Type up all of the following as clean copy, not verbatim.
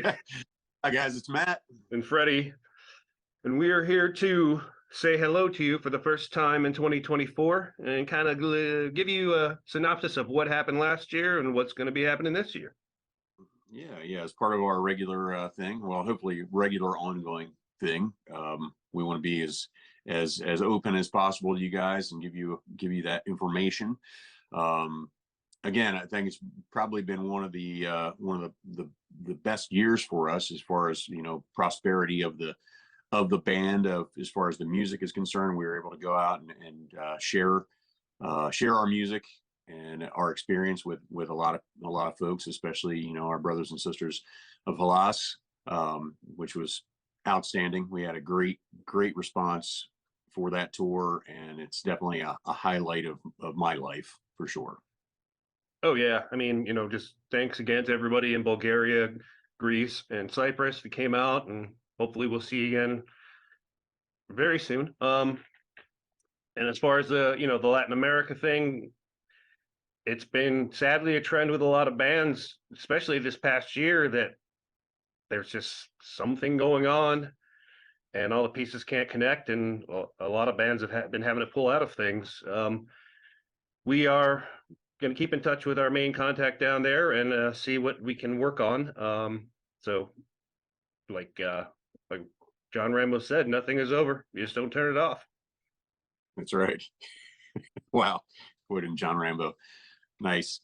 Hi guys, it's Matt and Freddie, and we are here to say hello to you for the first time in 2024 and kind of give you a synopsis of what happened last year and what's going to be happening this year. Yeah, as part of our regular thing. Well, hopefully regular ongoing thing. We want to be as open as possible to you guys and give you that information. Um, Again, I think it's probably been one of the best years for us as far as prosperity of the band, of as far as the music is concerned. We were able to go out and share our music and our experience with a lot of folks, especially our brothers and sisters of Halas, which was outstanding. We had a great response for that tour, and it's definitely a highlight of my life for sure. Oh yeah, I mean, just thanks again to everybody in Bulgaria, Greece, and Cyprus who came out, and hopefully we'll see you again very soon. And as far as the Latin America thing, it's been sadly a trend with a lot of bands, especially this past year, that there's just something going on and all the pieces can't connect, and a lot of bands have been having to pull out of things. We are going to keep in touch with our main contact down there and see what we can work on. So like John Rambo said, nothing is over. You just don't turn it off. That's right. Wow, quoting John Rambo. Nice.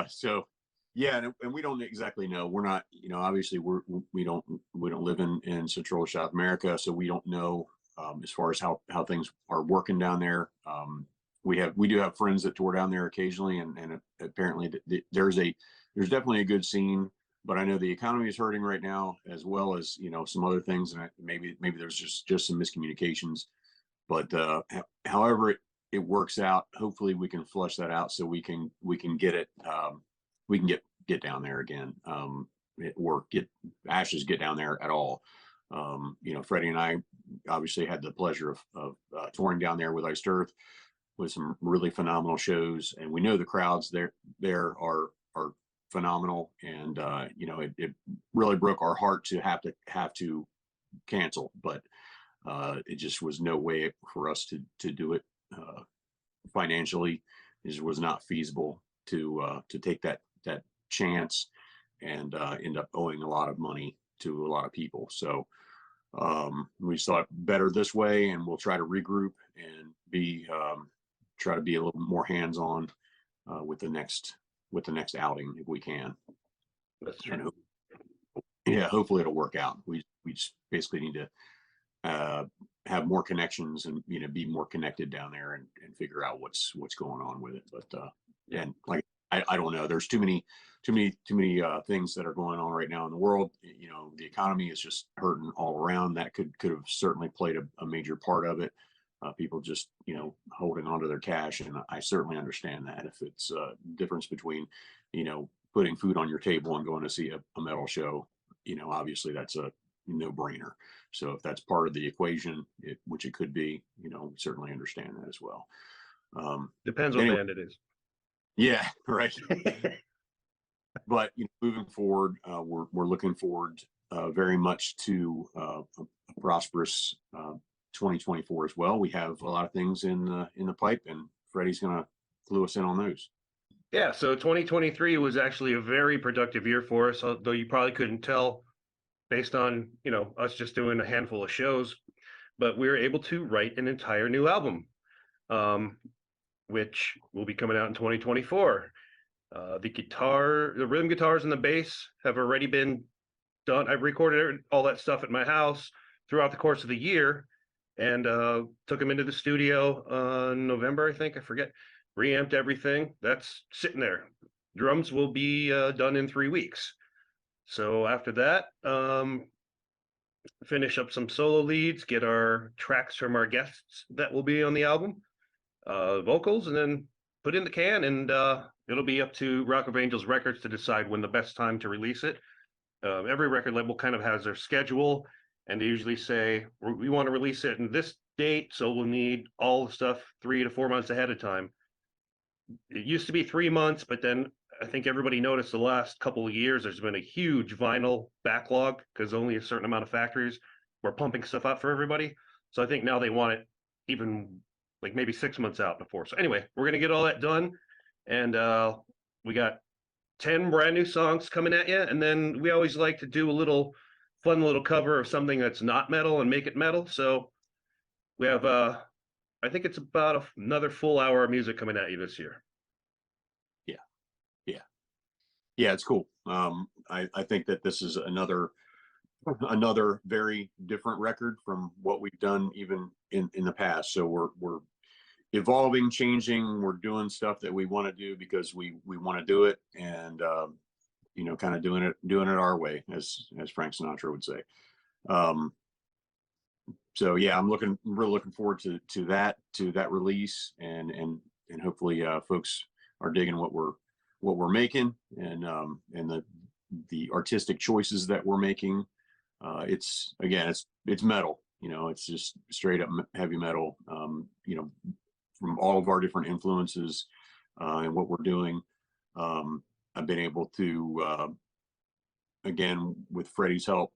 So yeah, and we don't exactly know. We're not, obviously we don't live in Central or South America, so we don't know as far as how things are working down there. We do have friends that tour down there occasionally, and apparently there's definitely a good scene. But I know the economy is hurting right now, as well as some other things, and maybe there's just some miscommunications. But however it works out, hopefully we can flush that out so we can get it, we can get down there again, or get get down there at all. Freddie and I obviously had the pleasure of touring down there with Iced Earth, with some really phenomenal shows, and we know the crowds there are phenomenal, and it really broke our heart to have to cancel, but it just was no way for us to do it financially. It just was not feasible to take that chance and end up owing a lot of money to a lot of people. So we saw it better this way, and we'll try to regroup and try to be a little more hands-on with the next outing if we can. That's true. And hopefully it'll work out. We just basically need to have more connections and be more connected down there and figure out what's going on with it. But and like I don't know, there's too many things that are going on right now in the world. The economy is just hurting all around. That could have certainly played a major part of it. People just holding onto their cash, and I certainly understand that. If it's a difference between putting food on your table and going to see a metal show, obviously that's a no-brainer. So if that's part of the equation, which it could be, certainly understand that as well. Depends what band it is. Yeah, right. But moving forward, we're looking forward very much to a prosperous 2024 as well. We have a lot of things in the pipe, and Freddie's going to clue us in on those. Yeah, so 2023 was actually a very productive year for us, although you probably couldn't tell based on us just doing a handful of shows. But we were able to write an entire new album, which will be coming out in 2024. The rhythm guitars and the bass have already been done. I've recorded all that stuff at my house throughout the course of the year, and took them into the studio in November, I think. I forget. Reamped everything. That's sitting there. Drums will be done in 3 weeks. So after that, finish up some solo leads, get our tracks from our guests that will be on the album, vocals, and then put in the can, and it'll be up to Rock of Angels Records to decide when the best time to release it. Every record label kind of has their schedule, and they usually say, we want to release it in this date, so we'll need all the stuff 3 to 4 months ahead of time. It used to be 3 months, but then I think everybody noticed the last couple of years there's been a huge vinyl backlog because only a certain amount of factories were pumping stuff out for everybody. So I think now they want it even like maybe 6 months out before. So anyway, we're gonna get all that done, and we got 10 brand new songs coming at you, and then we always like to do a little fun little cover of something that's not metal and make it metal. So we have I think it's about another full hour of music coming at you this year. Yeah, yeah, yeah. It's cool. I think that this is another very different record from what we've done even in the past. So we're evolving, changing. We're doing stuff that we want to do because we want to do it, and kind of doing it our way, as Frank Sinatra would say. Um, so yeah, really looking forward to that release, and hopefully folks are digging what we're making, and the artistic choices that we're making. It's metal, it's just straight up heavy metal, from all of our different influences, and what we're doing. I've been able to, again, with Freddie's help,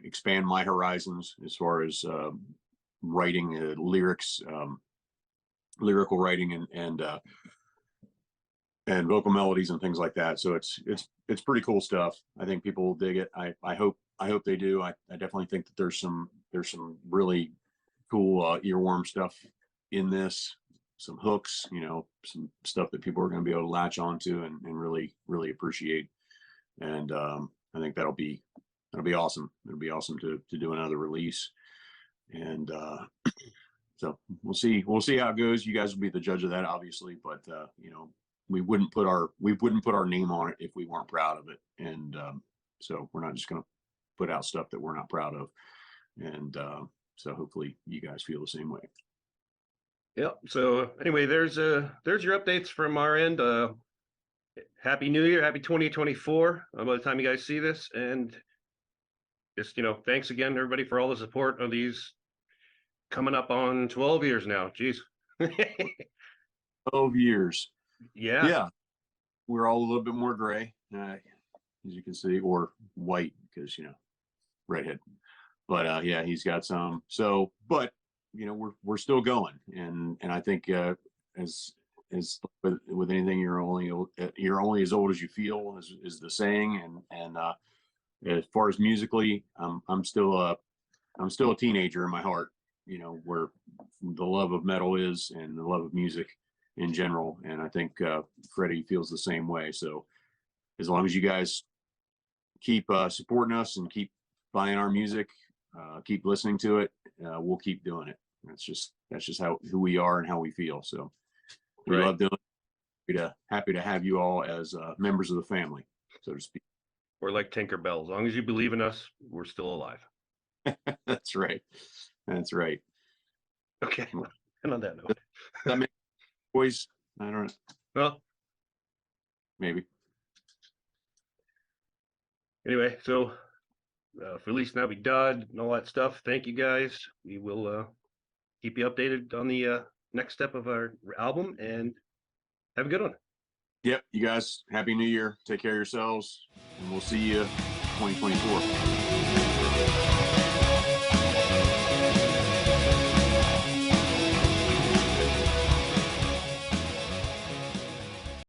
expand my horizons as far as writing, lyrics, lyrical writing, and vocal melodies and things like that. So it's pretty cool stuff. I think people will dig it. I hope they do. I definitely think that there's some really cool earworm stuff in this, some hooks, some stuff that people are going to be able to latch onto and really appreciate. And I think that'll be awesome. It'll be awesome to do another release. And so we'll see how it goes. You guys will be the judge of that, obviously, but we wouldn't put our name on it if we weren't proud of it. And so we're not just going to put out stuff that we're not proud of. And so hopefully you guys feel the same way. Yep. So anyway, there's your updates from our end. Happy New Year, happy 2024 by the time you guys see this. And just, thanks again, everybody, for all the support of these coming up on 12 years now. Jeez. 12 years. Yeah. Yeah. We're all a little bit more gray, as you can see, or white because, redhead. But yeah, he's got some. So, but we're still going, and I think as with anything, you're only as old as you feel, is the saying. And as far as musically, I'm still a teenager in my heart. Where the love of metal is, and the love of music in general. And I think Freddie feels the same way. So as long as you guys keep supporting us and keep buying our music, keep listening to it, we'll keep doing it. That's just who we are and how we feel. So we love doing it. Happy to have you all as members of the family, so to speak. We're like Tinkerbell. As long as you believe in us, we're still alive. That's right. Okay. And on that note, that makes boys, I don't know. Well, maybe. Anyway, so Feliz Navidad and all that stuff. Thank you guys. We will keep you updated on the next step of our album, and have a good one. Yep. You guys, Happy New Year. Take care of yourselves, and we'll see you 2024.